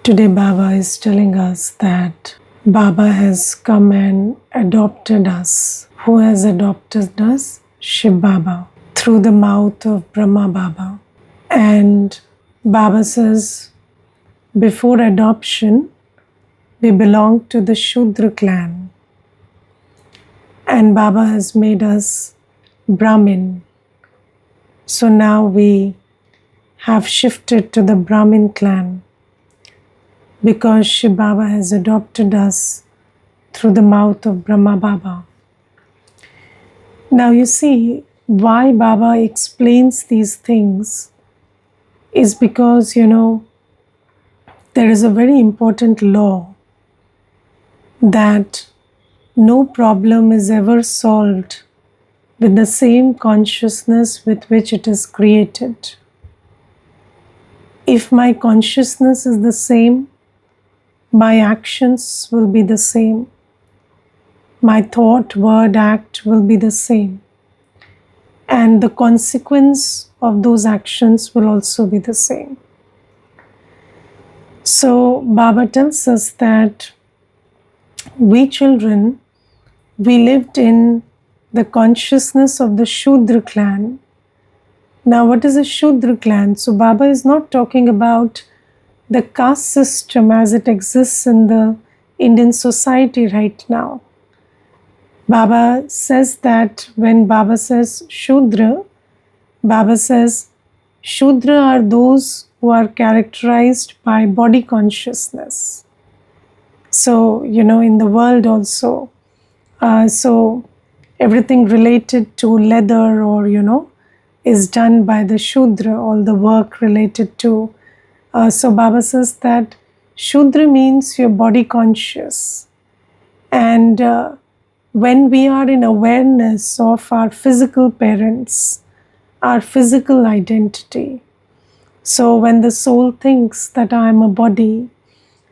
Today, Baba is telling us that Baba has come and adopted us. Who has adopted us? Shiv Baba, through the mouth of Brahma Baba. And Baba says, before adoption, we belong to the Shudra clan. And Baba has made us Brahmin. So now we have shifted to the Brahmin clan, because Shiv Baba has adopted us through the mouth of Brahma Baba. Now you see why Baba explains these things is because, there is a very important law that no problem is ever solved with the same consciousness with which it is created. If my consciousness is the same, my actions will be the same. My thought, word, act will be the same. And the consequence of those actions will also be the same. So Baba tells us that we children, we lived in the consciousness of the Shudra clan. Now what is a Shudra clan? So Baba is not talking about the caste system as it exists in the Indian society right now. Baba says that when Baba says Shudra, Baba says Shudra are those who are characterized by body consciousness. So, in the world also, so everything related to leather or, is done by the Shudra, all the work related to. So Baba says that Shudra means you're body conscious. And when we are in awareness of our physical parents, our physical identity, so when the soul thinks that I am a body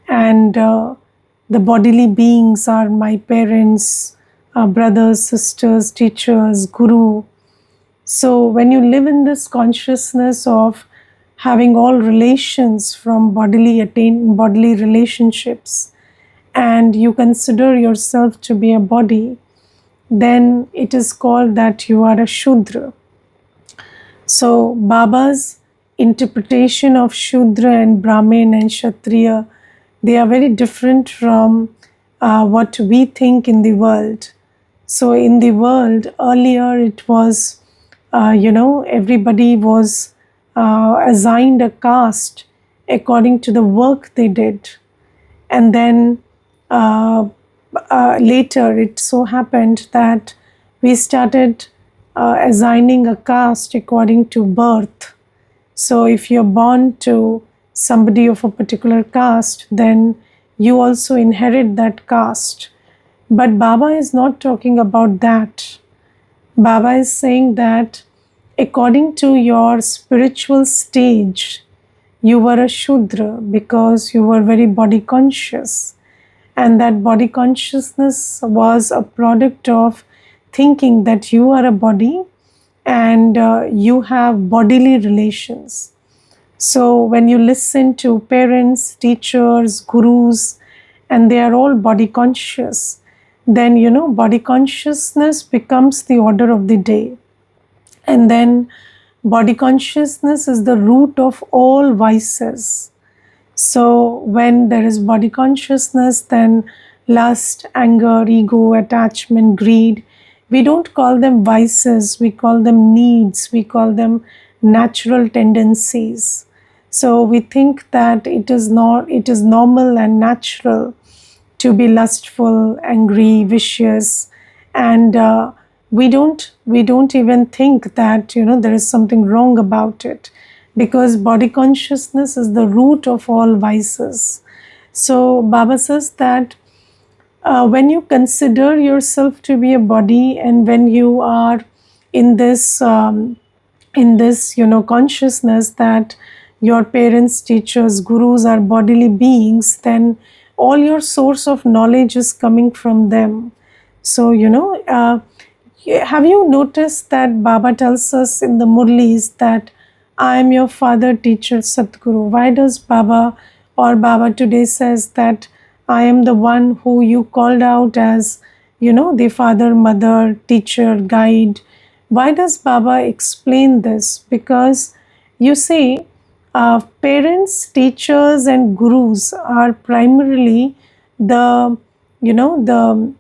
and the bodily beings are my parents, brothers, sisters, teachers, guru. So when you live in this consciousness of having all relations from bodily relationships, and you consider yourself to be a body, then it is called that you are a Shudra. So Baba's interpretation of Shudra and Brahmin and Kshatriya, they are very different from what we think in the world. So in the world, earlier it was, everybody was assigned a caste according to the work they did. And then later it so happened that we started assigning a caste according to birth. So if you're born to somebody of a particular caste, then you also inherit that caste. But Baba is not talking about that. Baba is saying that according to your spiritual stage, you were a Shudra because you were very body conscious. And that body consciousness was a product of thinking that you are a body and you have bodily relations. So when you listen to parents, teachers, gurus, and they are all body conscious, then body consciousness becomes the order of the day. And then body consciousness is the root of all vices. So when there is body consciousness, then lust, anger, ego, attachment, greed, we don't call them vices, we call them needs, we call them natural tendencies. So we think that it is normal and natural to be lustful, angry, vicious, and we don't even think that there is something wrong about it, because body consciousness is the root of all vices. So Baba says that when you consider yourself to be a body, and when you are in this consciousness that your parents, teachers, gurus are bodily beings, then all your source of knowledge is coming from them. So have you noticed that Baba tells us in the Murlis that I am your father, teacher, Sadguru? Why does Baba Or Baba today says that I am the one who you called out as, the father, mother, teacher, guide. Why does Baba explain this? Because you see, parents, teachers, and gurus are primarily the, the,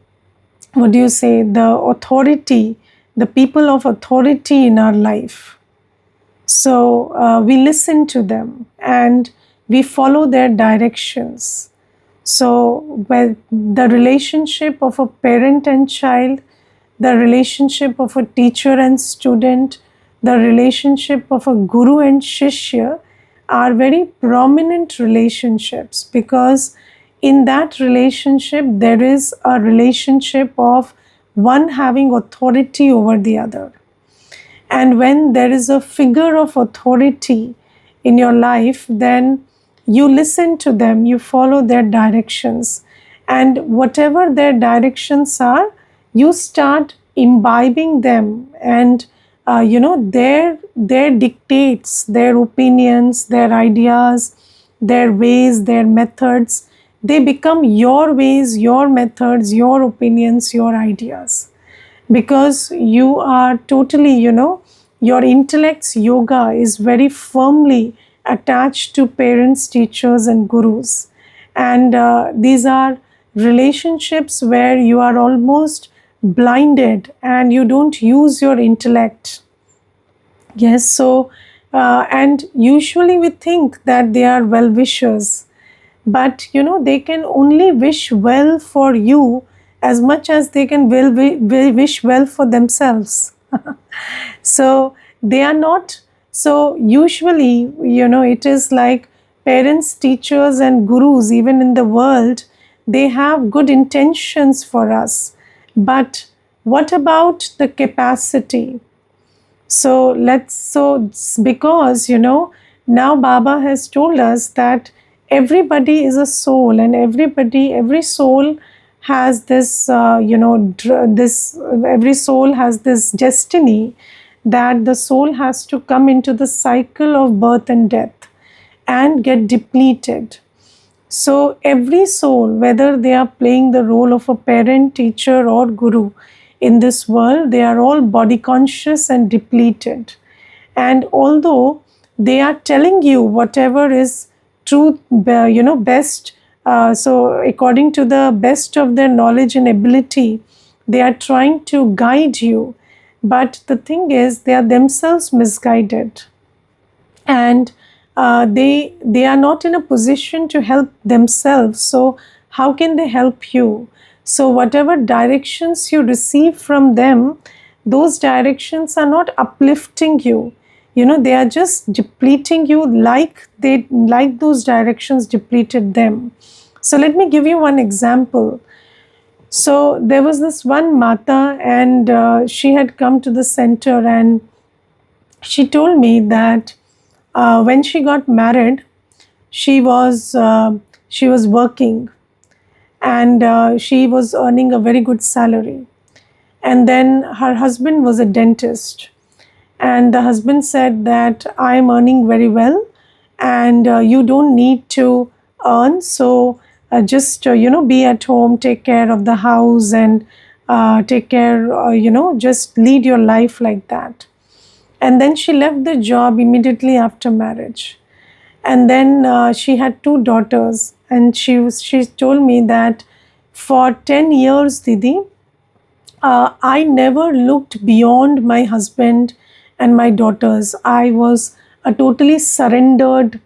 what do you say, the authority, the people of authority in our life. So we listen to them and we follow their directions. So, well, the relationship of a parent and child, the relationship of a teacher and student, the relationship of a guru and shishya are very prominent relationships, because in that relationship there is a relationship of one having authority over the other. And when there is a figure of authority in your life, then you listen to them, you follow their directions. And whatever their directions are, you start imbibing them. And their dictates, their opinions, their ideas, their ways, their methods, they become your ways, your methods, your opinions, your ideas, because you are totally, your intellect's yoga is very firmly attached to parents, teachers, and gurus. And these are relationships where you are almost blinded and you don't use your intellect. Yes, so, and usually we think that they are well wishers, but they can only wish well for you as much as they can wish well for themselves. So they are not, so usually, it is like parents, teachers, and gurus, even in the world, they have good intentions for us. But what about the capacity? So because now Baba has told us that everybody is a soul, and every soul has this, every soul has this destiny, that the soul has to come into the cycle of birth and death and get depleted. So every soul, whether they are playing the role of a parent, teacher, or guru in this world, they are all body conscious and depleted. And although they are telling you whatever is truth, best, so according to the best of their knowledge and ability, they are trying to guide you. But the thing is, they are themselves misguided, and they are not in a position to help themselves. So how can they help you? So whatever directions you receive from them, those directions are not uplifting you. They are just depleting you, like those directions depleted them. So let me give you one example. So there was this one mata, and she had come to the center, and she told me that when she got married, she was working, and she was earning a very good salary. And then her husband was a dentist, and the husband said that I am earning very well, and you don't need to earn, so just be at home, take care of the house, and take care, just lead your life like that. And then she left the job immediately after marriage. And then she had two daughters, and she told me that for 10 years, Didi, I never looked beyond my husband and my daughters. I was a totally surrendered,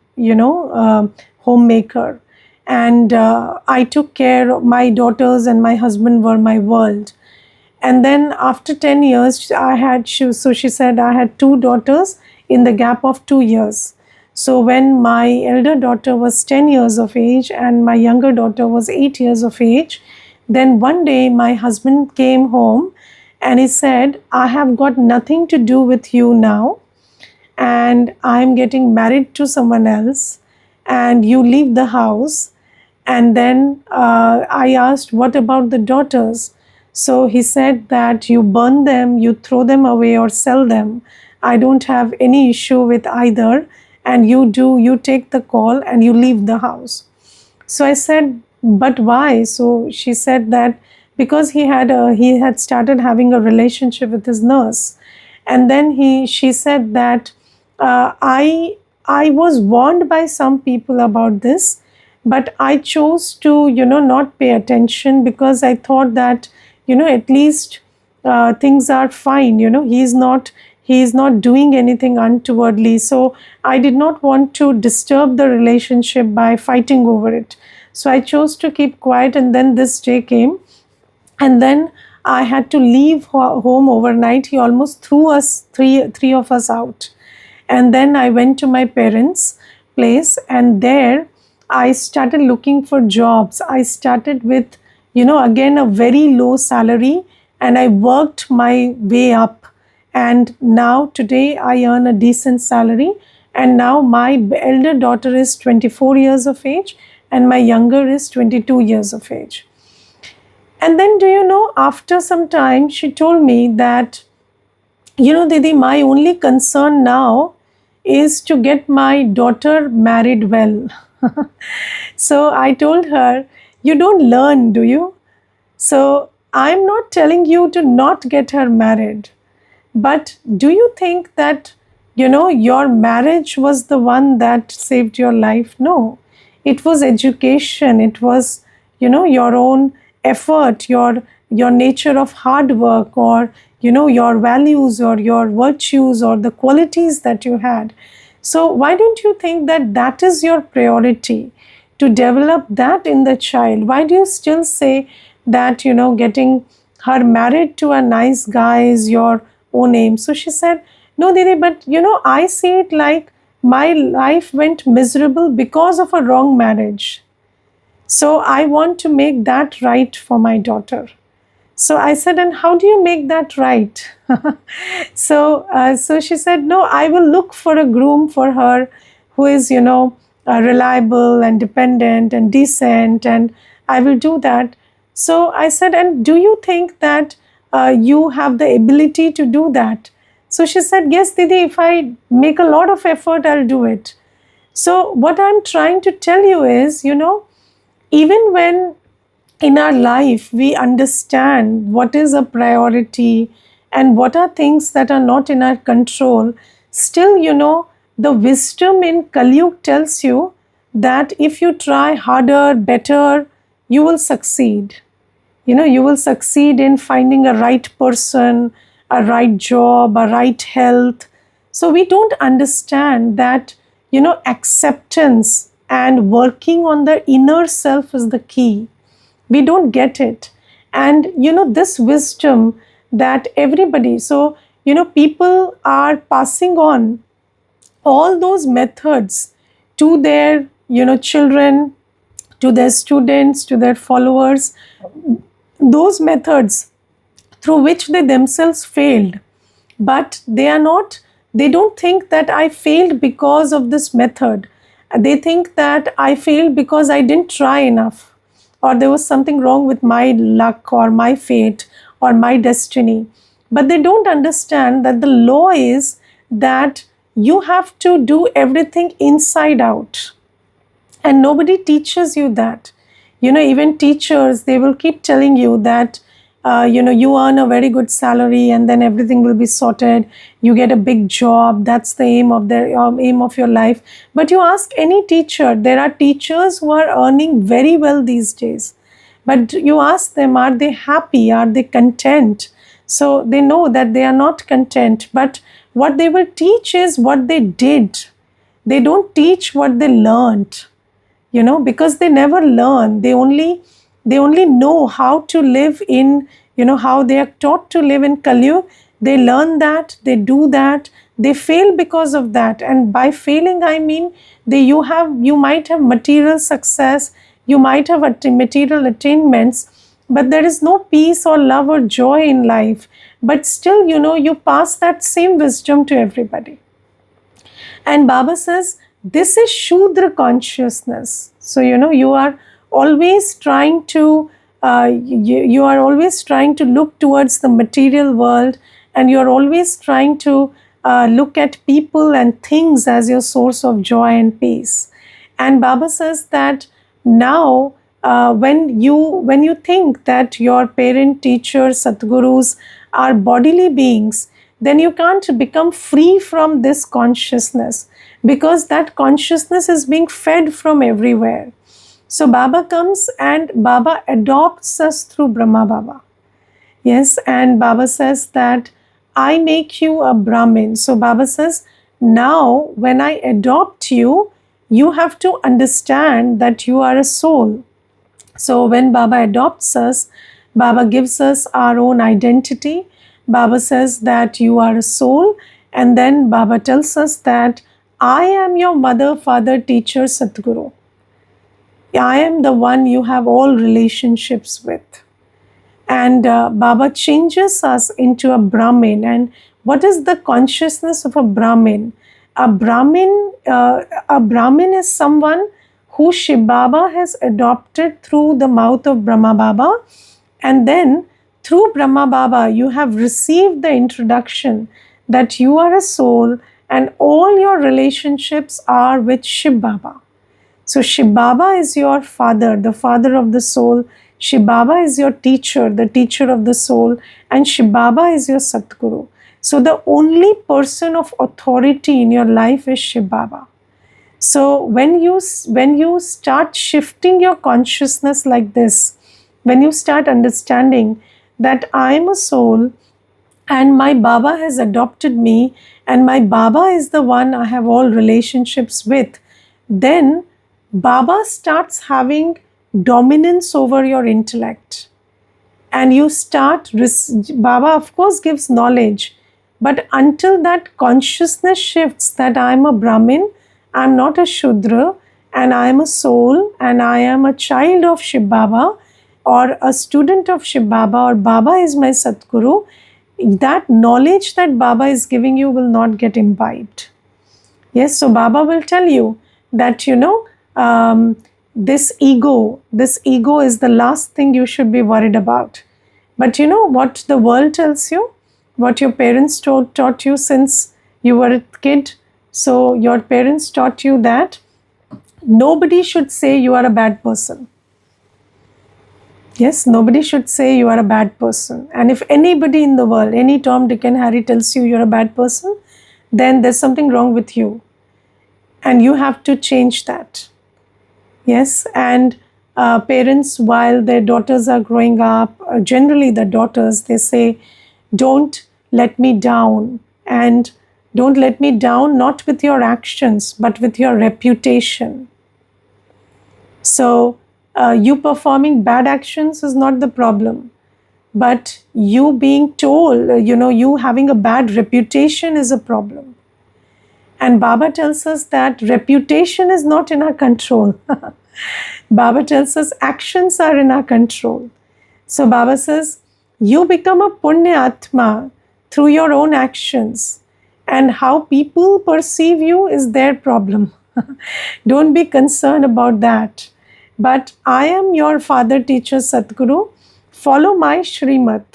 homemaker. And I took care of my daughters, and my husband were my world. And then after 10 years, she said, I had two daughters in the gap of 2 years. So when my elder daughter was 10 years of age and my younger daughter was 8 years of age, then one day my husband came home and he said, I have got nothing to do with you now, and I'm getting married to someone else, and you leave the house. And then I asked, what about the daughters? So he said that you burn them, you throw them away or sell them. I don't have any issue with either. and you take the call and you leave the house. So I said, but why? So she said that because he had started having a relationship with his nurse, and then she said that I was warned by some people about this, but I chose to not pay attention because I thought that at least things are fine. He is not doing anything untowardly, so I did not want to disturb the relationship by fighting over it. So I chose to keep quiet, and then this day came, and then I had to leave home overnight. He almost threw us three of us out, and then I went to my parents' place, and there I started looking for jobs. I started with again a very low salary, and I worked my way up, and now today I earn a decent salary, and now my elder daughter is 24 years of age and my younger is 22 years of age. And then, do you know, after some time, she told me that, Didi, my only concern now is to get my daughter married well. So I told her, you don't learn, do you? So I'm not telling you to not get her married. But do you think that, your marriage was the one that saved your life? No. It was education. It was, your own effort, your nature of hard work, or, your values or your virtues or the qualities that you had. So why don't you think that that is your priority, to develop that in the child? Why do you still say that, getting her married to a nice guy is your own aim? So she said, no, Didi, but I see it like my life went miserable because of a wrong marriage. So I want to make that right for my daughter. So I said, and how do you make that right? So she said, no, I will look for a groom for her who is, reliable and dependent and decent, and I will do that. So I said, and do you think that you have the ability to do that? So she said, yes, Didi, if I make a lot of effort, I'll do it. So what I'm trying to tell you is, even when in our life we understand what is a priority and what are things that are not in our control, still, the wisdom in Kali Yuga tells you that if you try harder, better, you will succeed. You will succeed in finding a right person, a right job, a right health. So we don't understand that, acceptance and working on the inner self is the key. We don't get it. And this wisdom that everybody, so people are passing on all those methods to their children, to their students, to their followers, those methods through which they themselves failed. But they don't think that I failed because of this method. They think that I failed because I didn't try enough, or there was something wrong with my luck or my fate or my destiny. But they don't understand that the law is that you have to do everything inside out, and nobody teaches you that. Even teachers, they will keep telling you that you earn a very good salary and then everything will be sorted, you get a big job, that's the aim of your life. But you ask any teacher, there are teachers who are earning very well these days, but you ask them, are they happy, are they content? So they know that they are not content, but what they will teach is what they did. They don't teach what they learned, because they never learn. They only know how to live in, how they are taught to live in Kali Yuga. They learn that, they do that, they fail because of that. And by failing, I mean you might have material success, you might have material attainments, but there is no peace or love or joy in life. But still, you pass that same wisdom to everybody. And Baba says, this is Shudra consciousness. So, you are always trying to, you are always trying to look towards the material world, and you are always trying to look at people and things as your source of joy and peace. And Baba says that now, when you think that your parent, teachers, Satgurus are bodily beings, then you can't become free from this consciousness, because that consciousness is being fed from everywhere. So Baba comes and Baba adopts us through Brahma Baba. Yes, and Baba says that I make you a Brahmin. So Baba says, now when I adopt you, you have to understand that you are a soul. So when Baba adopts us, Baba gives us our own identity. Baba says that you are a soul. And then Baba tells us that I am your mother, father, teacher, Satguru. I am the one you have all relationships with. And Baba changes us into a Brahmin. And what is the consciousness of a Brahmin? A Brahmin is someone who Shiv Baba has adopted through the mouth of Brahma Baba. And then through Brahma Baba, you have received the introduction that you are a soul and all your relationships are with Shiv Baba. So Shiv Baba is your father, the father of the soul. Shiv Baba is your teacher, the teacher of the soul. And Shiv Baba is your Satguru. So the only person of authority in your life is Shiv Baba. So when you start shifting your consciousness like this, when you start understanding that I am a soul and my Baba has adopted me and my Baba is the one I have all relationships with, then Baba starts having dominance over your intellect. And you start, Baba of course gives knowledge, but until that consciousness shifts that I am a Brahmin, I am not a Shudra, and I am a soul, and I am a child of Shiv Baba, or a student of Shiv Baba, or Baba is my Satguru, that knowledge that Baba is giving you will not get imbibed. Yes, so Baba will tell you that, this ego is the last thing you should be worried about. But you know what the world tells you? What your parents taught you since you were a kid? So your parents taught you that nobody should say you are a bad person. Yes, nobody should say you are a bad person. And if anybody in the world, any Tom, Dick and Harry tells you you're a bad person, then there's something wrong with you. And you have to change that. Yes, and parents, while their daughters are growing up, generally the daughters, they say, don't let me down. And don't let me down not with your actions, but with your reputation. So you performing bad actions is not the problem. But you being told, you having a bad reputation is a problem. And Baba tells us that reputation is not in our control. Baba tells us actions are in our control. So Baba says, you become a Punya Atma through your own actions. And how people perceive you is their problem. Don't be concerned about that. But I am your father, teacher, Satguru. Follow my Shrimat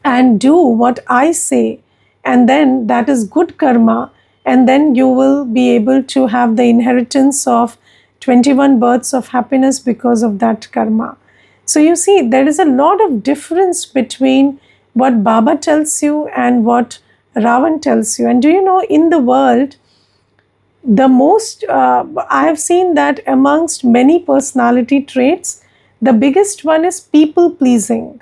and do what I say. And then that is good karma. And then you will be able to have the inheritance of 21 births of happiness because of that karma. So you see, there is a lot of difference between what Baba tells you and what Ravan tells you. And do you know, in the world, the most, I have seen that amongst many personality traits, the biggest one is people pleasing.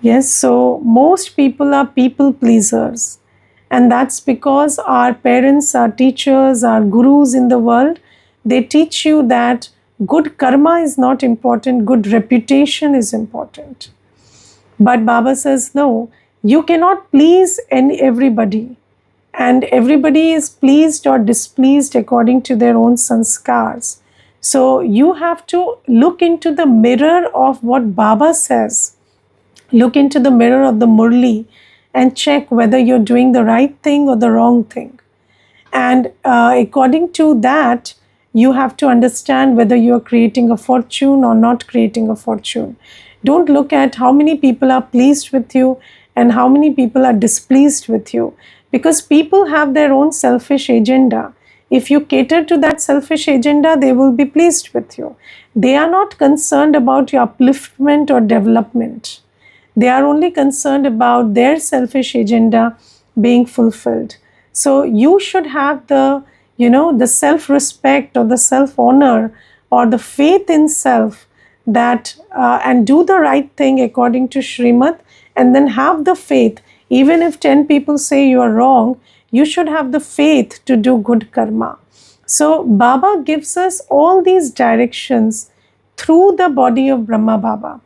Yes, so most people are people pleasers. And that's because our parents, our teachers, our gurus in the world, they teach you that good karma is not important, good reputation is important. But Baba says, no, you cannot please everybody. And everybody is pleased or displeased according to their own sanskars. So you have to look into the mirror of what Baba says. Look into the mirror of the Murli and check whether you're doing the right thing or the wrong thing. And according to that, you have to understand whether you're creating a fortune or not creating a fortune. Don't look at how many people are pleased with you and how many people are displeased with you. because people have their own selfish agenda. If you cater to that selfish agenda, they will be pleased with you. They are not concerned about your upliftment or development. They are only concerned about their selfish agenda being fulfilled. So you should have the, the self-respect or the self-honor or the faith in self, that and do the right thing according to Srimad, and then have the faith. Even if 10 people say you are wrong, you should have the faith to do good karma. So Baba gives us all these directions through the body of Brahma Baba.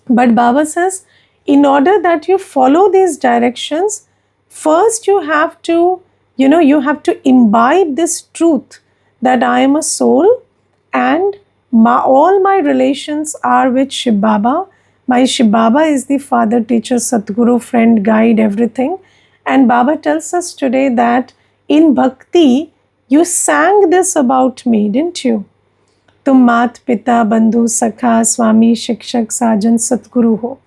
But Baba says, in order that you follow these directions, first you have to, you have to imbibe this truth that I am a soul, and all my relations are with Shiv Baba. My Shiv Baba is the father, teacher, Satguru, friend, guide, everything. And Baba tells us today that in bhakti, you sang this about me, didn't you? तुम मात पिता बंधु सखा स्वामी शिक्षक साजन सतगुरु हो.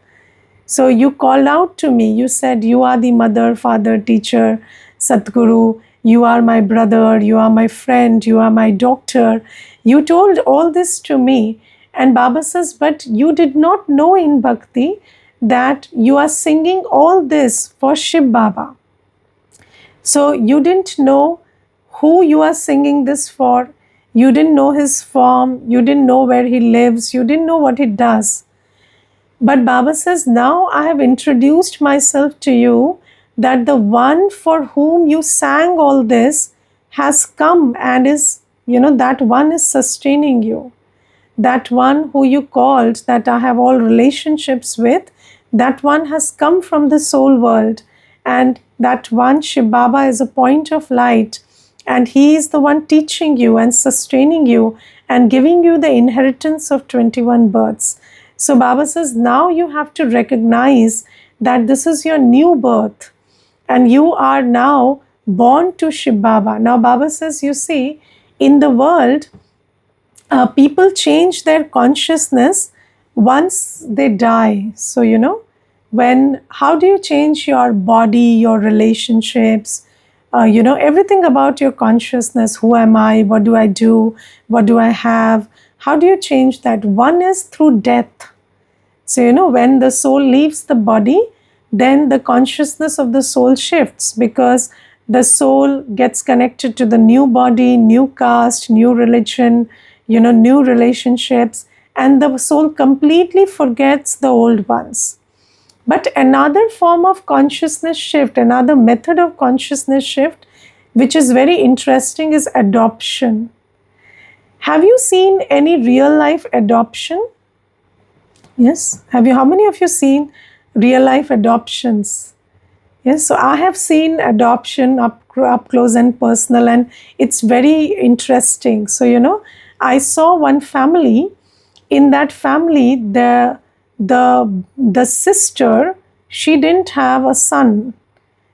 So you called out to me. You said, you are the mother, father, teacher, Satguru. You are my brother. You are my friend. You are my doctor. You told all this to me. And Baba says, but you did not know in bhakti that you are singing all this for Shiv Baba. So you didn't know who you are singing this for. You didn't know his form. You didn't know where he lives. You didn't know what he does. But Baba says, now I have introduced myself to you, that the one for whom you sang all this has come and is, that one is sustaining you. That one who you called, that I have all relationships with, that one has come from the soul world. And that one, Shiv Baba, is a point of light. And he is the one teaching you and sustaining you and giving you the inheritance of 21 births. So Baba says, now you have to recognize that this is your new birth and you are now born to Shiv Baba. Now Baba says, you see, in the world, people change their consciousness once they die. So, how do you change your body, your relationships, everything about your consciousness? Who am I? What do I do? What do I have? How do you change that? One is through death. So, when the soul leaves the body, then the consciousness of the soul shifts, because the soul gets connected to the new body, new caste, new religion, new relationships, and the soul completely forgets the old ones. But another form of consciousness shift, another method of consciousness shift, which is very interesting, is adoption. Have you seen any real life adoption? Yes. How many of you seen real life adoptions? Yes. So I have seen adoption up close and personal, and it's very interesting. So, I saw one family. In that family, the sister, she didn't have a son,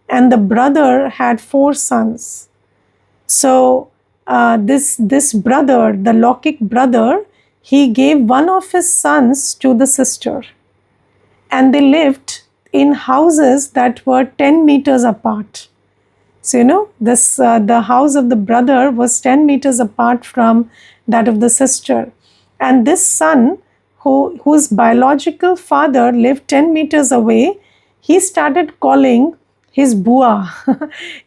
and the brother had 4 sons. So this brother, the Lokik brother, he gave one of his sons to the sister, and they lived in houses that were 10 meters apart. So, this the house of the brother was 10 meters apart from that of the sister. And this son, whose biological father lived 10 meters away, he started calling his bua,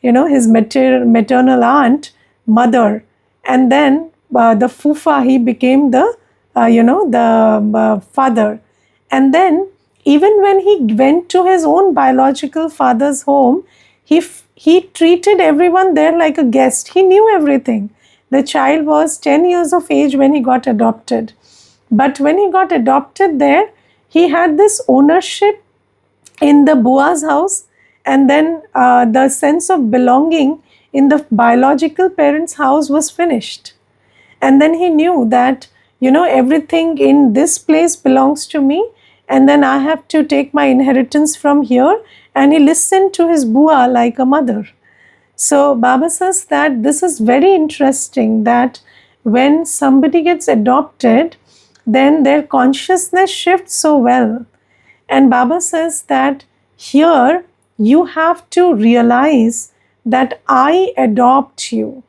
his maternal aunt, mother. And then the fufa, he became the, the father. And then even when he went to his own biological father's home, he treated everyone there like a guest. He knew everything. The child was 10 years of age when he got adopted. But when he got adopted there, he had this ownership in the bua's house, and then the sense of belonging in the biological parents' house was finished. And then he knew that, everything in this place belongs to me, and then I have to take my inheritance from here. And he listened to his bua like a mother. So Baba says that this is very interesting, that when somebody gets adopted, then their consciousness shifts so well. And Baba says that here you have to realize that I adopt you.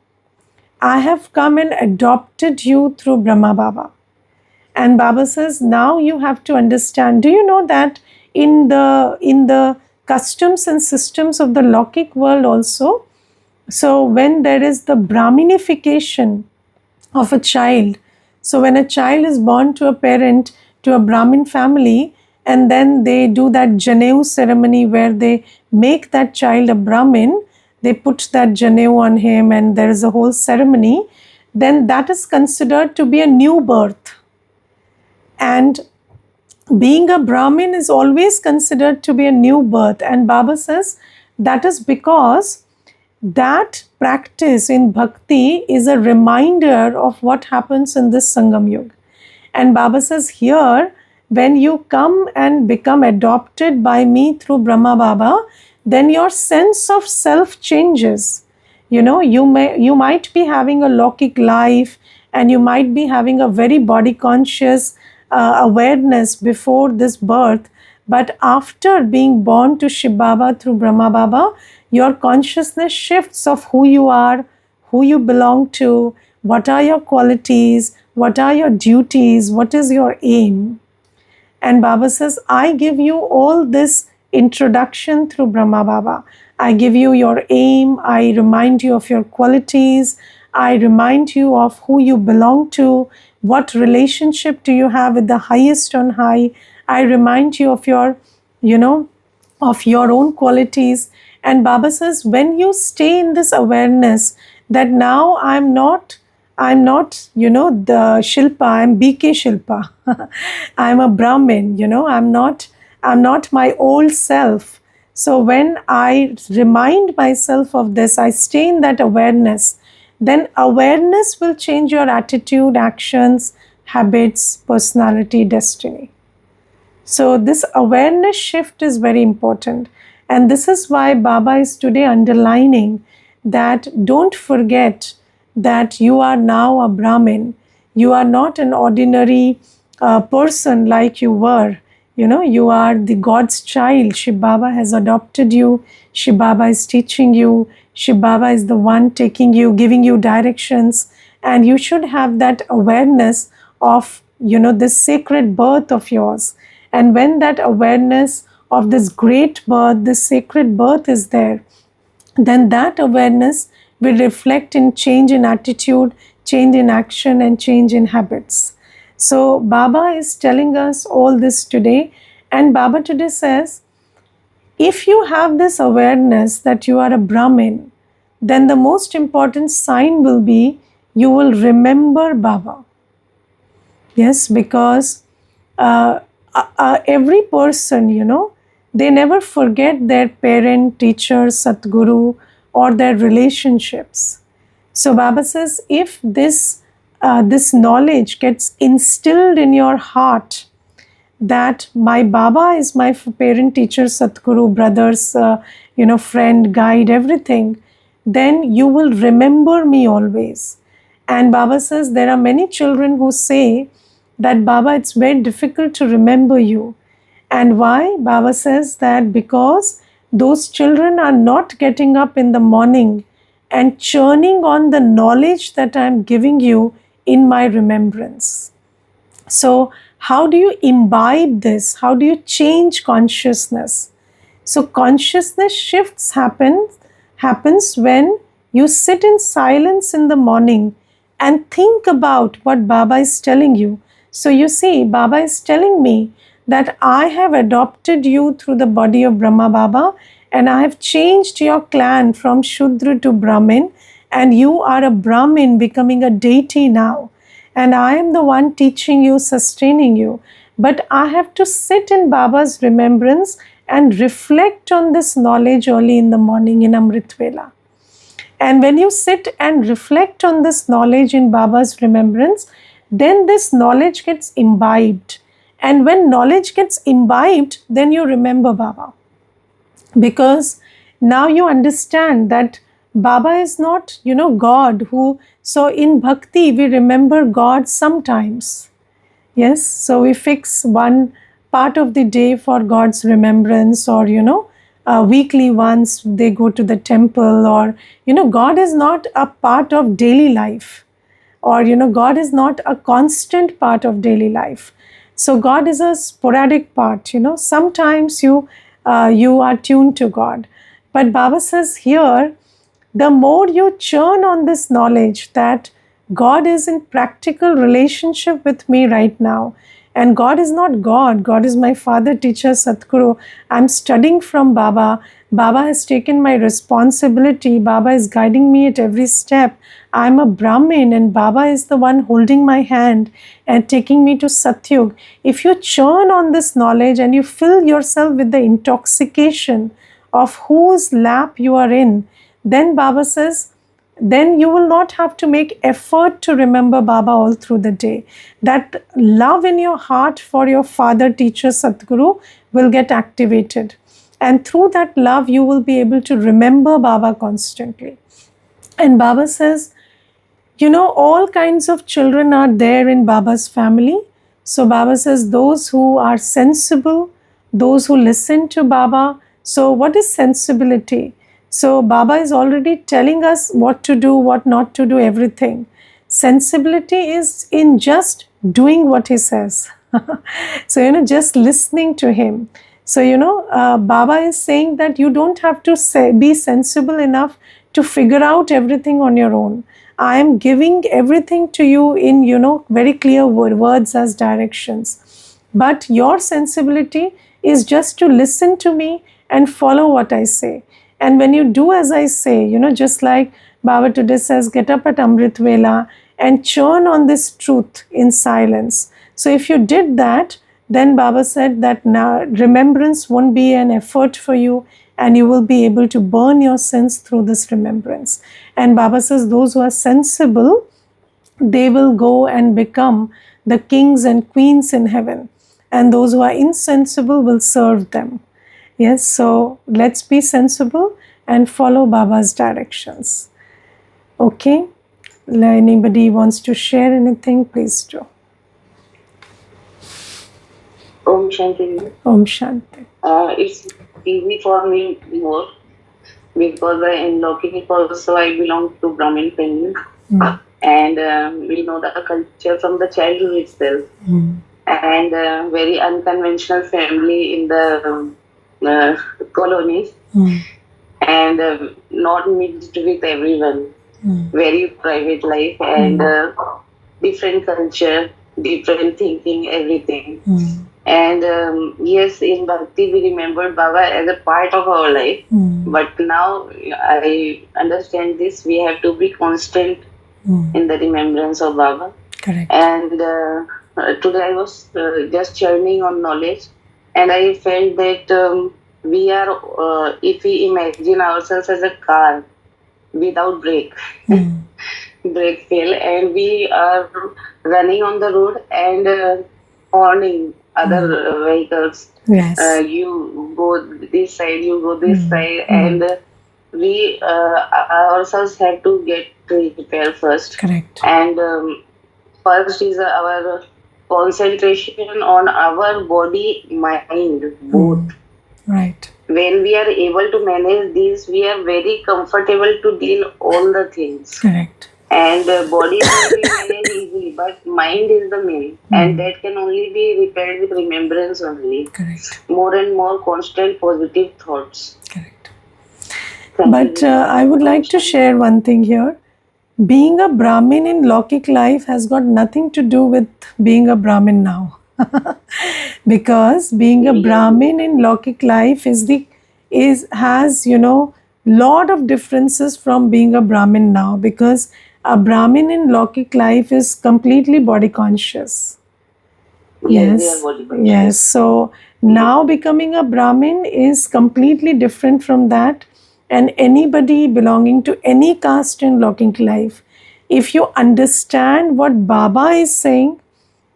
I have come and adopted you through Brahma Baba. And Baba says, now you have to understand. Do you know that in the customs and systems of the Lokik world also, so when there is the Brahminification of a child, so when a child is born to a parent, to a Brahmin family, and then they do that Janeu ceremony where they make that child a Brahmin, they put that Janeu on him and there is a whole ceremony, then that is considered to be a new birth. And being a Brahmin is always considered to be a new birth. And Baba says that is because that practice in bhakti is a reminder of what happens in this Sangam Yuga. And Baba says here, when you come and become adopted by me through Brahma Baba, then your sense of self changes. You know, you might be having a Lokik life and you might be having a very body conscious awareness before this birth, but after being born to Shiv Baba through Brahma Baba, your consciousness shifts of who you are, who you belong to, what are your qualities, what are your duties, what is your aim. And Baba says, I give you all this introduction through Brahma Baba. I give you your aim, I remind you of your qualities, I remind you of who you belong to, what relationship do you have with the highest on high. I remind you of your, of your own qualities. And Baba says, when you stay in this awareness that now I'm not, the Shilpa, I'm BK Shilpa. I'm a Brahmin, I'm not my old self. So when I remind myself of this, I stay in that awareness, then awareness will change your attitude, actions, habits, personality, destiny. So this awareness shift is very important. And this is why Baba is today underlining that don't forget that you are now a Brahmin. You are not an ordinary person like you were. You are the God's child. Shiv Baba has adopted you. Shiv Baba is teaching you. Shiv Baba is the one taking you, giving you directions. And you should have that awareness of, this sacred birth of yours. And when that awareness of this great birth, this sacred birth is there, then that awareness will reflect in change in attitude, change in action, and change in habits. So Baba is telling us all this today, and Baba today says, if you have this awareness that you are a Brahmin, then the most important sign will be you will remember Baba. Yes, because every person, they never forget their parent, teacher, Satguru, or their relationships. So Baba says, if this knowledge gets instilled in your heart, that my Baba is my parent, teacher, Satguru, brothers, friend, guide, everything, then you will remember me always. And Baba says there are many children who say that, Baba, it's very difficult to remember you. And why? Baba says that because those children are not getting up in the morning and churning on the knowledge that I'm giving you in my remembrance. So how do you imbibe this? How do you change consciousness? So consciousness shifts happens when you sit in silence in the morning and think about what Baba is telling you. So you see, Baba is telling me that I have adopted you through the body of Brahma Baba, and I have changed your clan from Shudra to Brahmin, and you are a Brahmin becoming a deity now. And I am the one teaching you, sustaining you. But I have to sit in Baba's remembrance and reflect on this knowledge early in the morning in Amrit Vela. And when you sit and reflect on this knowledge in Baba's remembrance, then this knowledge gets imbibed. And when knowledge gets imbibed, then you remember Baba. Because now you understand that Baba is not, God who, so in bhakti we remember God sometimes. Yes, so we fix one part of the day for God's remembrance, or, weekly once they go to the temple, or God is not a part of daily life, or God is not a constant part of daily life. So God is a sporadic part. Sometimes you are tuned to God, but Baba says here, the more you churn on this knowledge that God is in practical relationship with me right now, and God is not God, God is my father, teacher, Satguru. I'm studying from Baba. Baba has taken my responsibility. Baba is guiding me at every step. I'm a Brahmin, and Baba is the one holding my hand and taking me to Satyug. If you churn on this knowledge and you fill yourself with the intoxication of whose lap you are in, then Baba says, then you will not have to make effort to remember Baba all through the day. That love in your heart for your father, teacher, Satguru will get activated. And through that love, you will be able to remember Baba constantly. And Baba says, all kinds of children are there in Baba's family. So Baba says, those who are sensible, those who listen to Baba. So what is sensibility? So Baba is already telling us what to do, what not to do, everything. Sensibility is in just doing what he says. So, just listening to him. So, Baba is saying that you don't have to be sensible enough to figure out everything on your own. I am giving everything to you in, very clear words as directions. But your sensibility is just to listen to me and follow what I say. And when you do as I say, just like Baba today says, get up at Amrit Vela and churn on this truth in silence. So if you did that, then Baba said that now remembrance won't be an effort for you, and you will be able to burn your sins through this remembrance. And Baba says those who are sensible, they will go and become the kings and queens in heaven. And those who are insensible will serve them. Yes, so let's be sensible and follow Baba's directions. Okay, anybody wants to share anything, please do. Om Shanti. Om Shanti. It's easy for me more because in Lokik also I belong to Brahmin family, and we know the culture from the childhood itself, and very unconventional family in the colonies, and not mixed with everyone. Very private life and different culture, different thinking, everything. And yes, in Bhakti we remembered Baba as a part of our life. But now I understand this, we have to be constant in the remembrance of Baba. Correct. And today I was just churning on knowledge, and I felt that we are, if we imagine ourselves as a car without brake, brake fail, and we are running on the road and horning other vehicles. Yes. You go this side, you go this side, and we ourselves have to get prepared first. Correct. And first is our concentration on our body, mind, both. Right. When we are able to manage these, we are very comfortable to deal all the things. Correct. And body will be managed easily, but mind is the main, and that can only be repaired with remembrance only. Correct. More and more constant positive thoughts. Correct. But I would like to share one thing here. Being a Brahmin in Lokik life has got nothing to do with being a Brahmin now. Because being a Brahmin in Lokik life has lot of differences from being a Brahmin now, because a Brahmin in Lokik life is completely body conscious. Yes. Yes. So now becoming a Brahmin is completely different from that. And anybody belonging to any caste in Lokik life, if you understand what Baba is saying,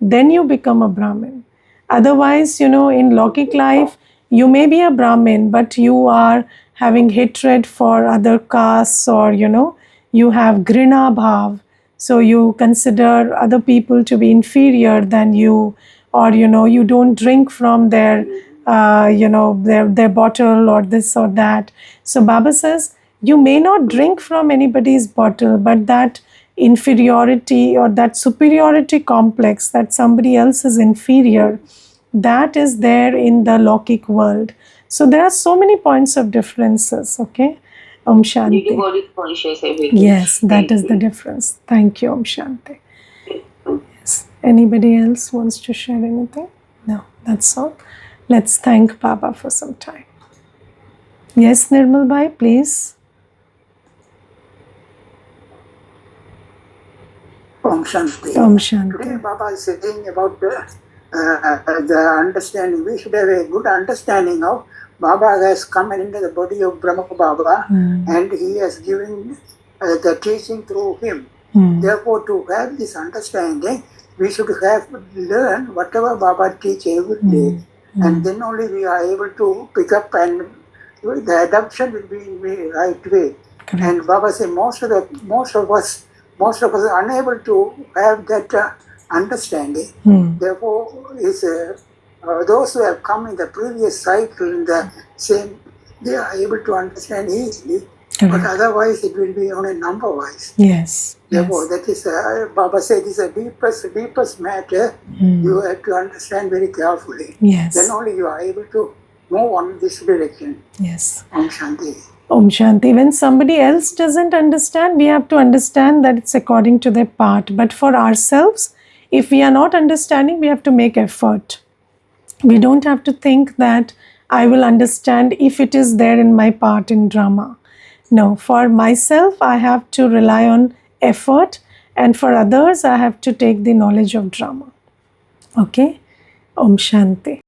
then you become a Brahmin. Otherwise, in Lokik life, you may be a Brahmin, but you are having hatred for other castes, or you have grina bhav. So you consider other people to be inferior than you, or you don't drink from their their bottle or this or that. So Baba says, you may not drink from anybody's bottle, but that inferiority or that superiority complex that somebody else is inferior, that is there in the Lokik world. So there are so many points of differences. Okay. Om Did Shanti. God is conscious everything. Yes, that Thank is the you. difference. Thank you, Om Shanti. Yes. Anybody else wants to share anything? No, that's all. Let's thank Baba for some time. Yes, Nirmal Bhai, please. Om Shanti. Om Today Shanti. Baba is saying about the understanding. We should have a good understanding of Baba has come into the body of Brahma Baba and he has given the teaching through him. Therefore, to have this understanding, we should have learn whatever Baba teach every day. And then only we are able to pick up and the adoption will be in the right way. Correct. And Baba said most of us are unable to have that understanding. Therefore, is those who have come in the previous cycle in the same, they are able to understand easily. Correct. But otherwise, it will be on a number wise. Yes. Therefore, Yes. that is Baba said is a deepest matter. You have to understand very carefully. Yes. Then only you are able to move on this direction. Yes. Om Shanti. Om Shanti. When somebody else doesn't understand, we have to understand that it's according to their part. But for ourselves, if we are not understanding, we have to make effort. We don't have to think that I will understand if it is there in my part in drama. No, for myself, I have to rely on effort, and for others, I have to take the knowledge of drama. Okay? Om Shanti.